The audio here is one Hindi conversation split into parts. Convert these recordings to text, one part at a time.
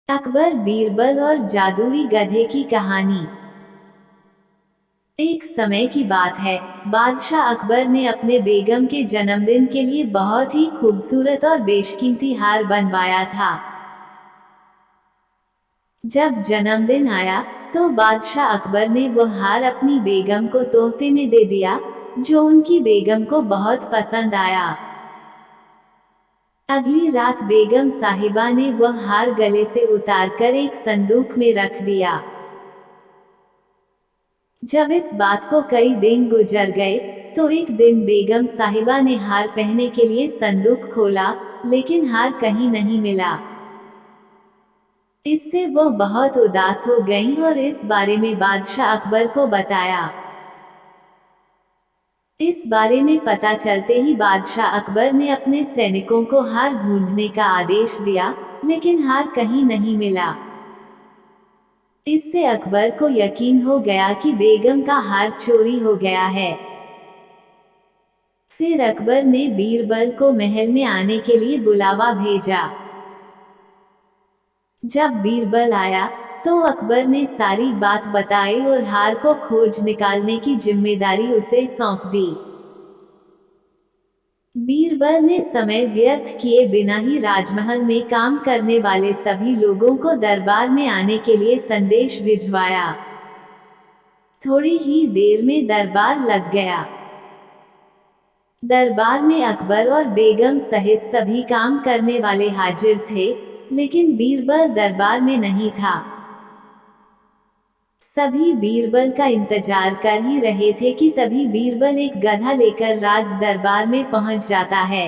अकबर बीरबल और जादुई गधे की कहानी। एक समय की बात है। बादशाह अकबर ने अपने बेगम के जन्मदिन के लिए बहुत ही खूबसूरत और बेशकीमती हार बनवाया था। जब जन्मदिन आया तो बादशाह अकबर ने वह हार अपनी बेगम को तोहफे में दे दिया, जो उनकी बेगम को बहुत पसंद आया। अगली रात बेगम साहिबा ने वह हार गले से उतारकर एक संदूक में रख दिया। जब इस बात को कई दिन गुजर गए, तो एक दिन बेगम साहिबा ने हार पहनने के लिए संदूक खोला, लेकिन हार कहीं नहीं मिला। इससे वो बहुत उदास हो गईं और इस बारे में बादशाह अकबर को बताया। इस बारे में पता चलते ही बादशाह अकबर ने अपने सैनिकों को हार ढूंढने का आदेश दिया, लेकिन हार कहीं नहीं मिला। इससे अकबर को यकीन हो गया कि बेगम का हार चोरी हो गया है। फिर अकबर ने बीरबल को महल में आने के लिए बुलावा भेजा। जब बीरबल आया तो अकबर ने सारी बात बताई और हार को खोज निकालने की जिम्मेदारी उसे सौंप दी। बीरबल ने समय व्यर्थ किए बिना ही राजमहल में काम करने वाले सभी लोगों को दरबार में आने के लिए संदेश भिजवाया। थोड़ी ही देर में दरबार लग गया। दरबार में अकबर और बेगम सहित सभी काम करने वाले हाजिर थे, लेकिन बीरबल दरबार में नहीं था। सभी बीरबल का इंतजार कर ही रहे थे कि तभी बीरबल एक गधा लेकर राज दरबार में पहुंच जाता है।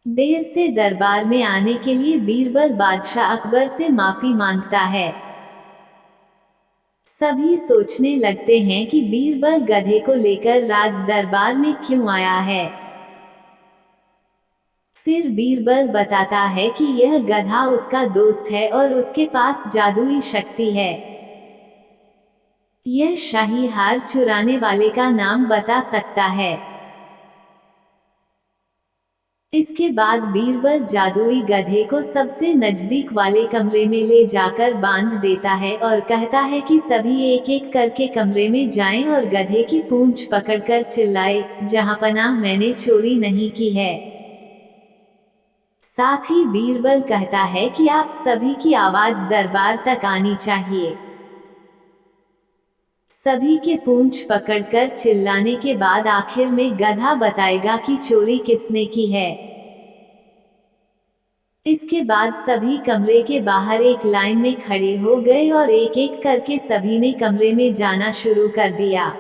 देर से दरबार में आने के लिए बीरबल बादशाह अकबर से माफी मांगता है। सभी सोचने लगते हैं कि बीरबल गधे को लेकर राज दरबार में क्यों आया है। फिर बीरबल बताता है कि यह गधा उसका दोस्त है और उसके पास जादुई शक्ति है। यह शाही हार चुराने वाले का नाम बता सकता है। इसके बाद बीरबल जादुई गधे को सबसे नजदीक वाले कमरे में ले जाकर बांध देता है और कहता है कि सभी एक एक करके कमरे में जाएं और गधे की पूंछ पकड़कर चिल्लाए, जहांपनाह मैंने चोरी नहीं की है। साथ ही बीरबल कहता है कि आप सभी की आवाज दरबार तक आनी चाहिए। सभी के पूंछ पकड़कर चिल्लाने के बाद आखिर में गधा बताएगा कि चोरी किसने की है। इसके बाद सभी कमरे के बाहर एक लाइन में खड़े हो गए और एक एक करके सभी ने कमरे में जाना शुरू कर दिया।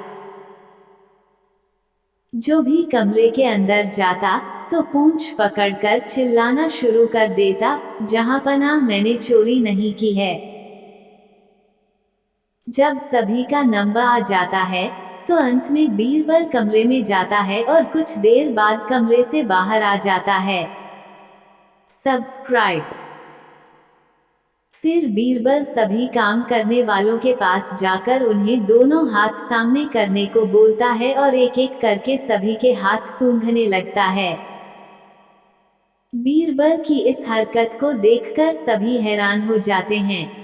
जो भी कमरे के अंदर जाता तो पूंछ पकड़कर चिल्लाना शुरू कर देता, जहांपनाह मैंने चोरी नहीं की है। जब सभी का नंबर आ जाता है तो अंत में बीरबल कमरे में जाता है और कुछ देर बाद कमरे से बाहर आ जाता है। सब्सक्राइब। फिर बीरबल सभी काम करने वालों के पास जाकर उन्हें दोनों हाथ सामने करने को बोलता है और एक एक करके सभी के हाथ सूंघने लगता है। बीरबल की इस हरकत को देखकर सभी हैरान हो जाते हैं।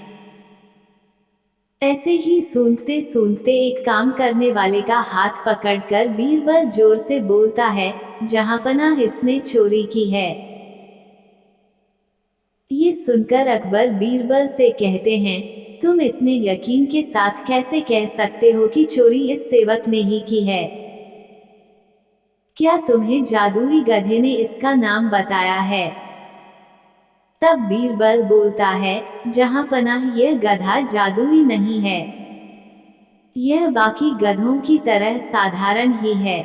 ऐसे ही सूंघते सूंघते एक काम करने वाले का हाथ पकड़कर बीरबल जोर से बोलता है, जहांपनाह इसने चोरी की है। ये सुनकर अकबर बीरबल से कहते हैं, तुम इतने यकीन के साथ कैसे कह सकते हो कि चोरी इस सेवक ने ही की है? क्या तुम्हें जादुई गधे ने इसका नाम बताया है? तब बीरबल बोलता है, जहांपनाह यह गधा जादुई नहीं है। यह बाकी गधों की तरह साधारण ही है।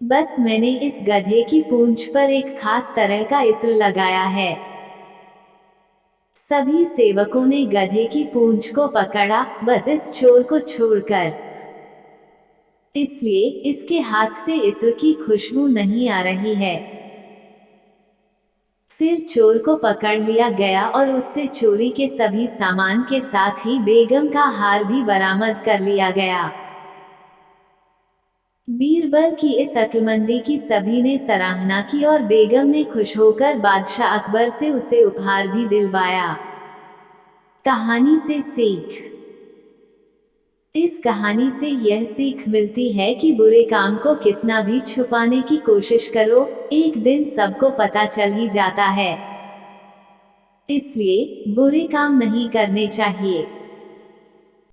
बस मैंने इस गधे की पूंछ पर एक खास तरह का इत्र लगाया है। सभी सेवकों ने गधे की पूंछ को पकड़ा, बस इस चोर को छोड़कर। इसलिए इसके हाथ से इत्र की खुशबू नहीं आ रही है। फिर चोर को पकड़ लिया गया और उससे चोरी के सभी सामान के साथ ही बेगम का हार भी बरामद कर लिया गया। बीरबल की इस अक्लमंदी की सभी ने सराहना की और बेगम ने खुश होकर बादशाह अकबर से उसे उपहार भी दिलवाया। कहानी से सीख। इस कहानी से यह सीख मिलती है कि बुरे काम को कितना भी छुपाने की कोशिश करो, एक दिन सबको पता चल ही जाता है। इसलिए बुरे काम नहीं करने चाहिए।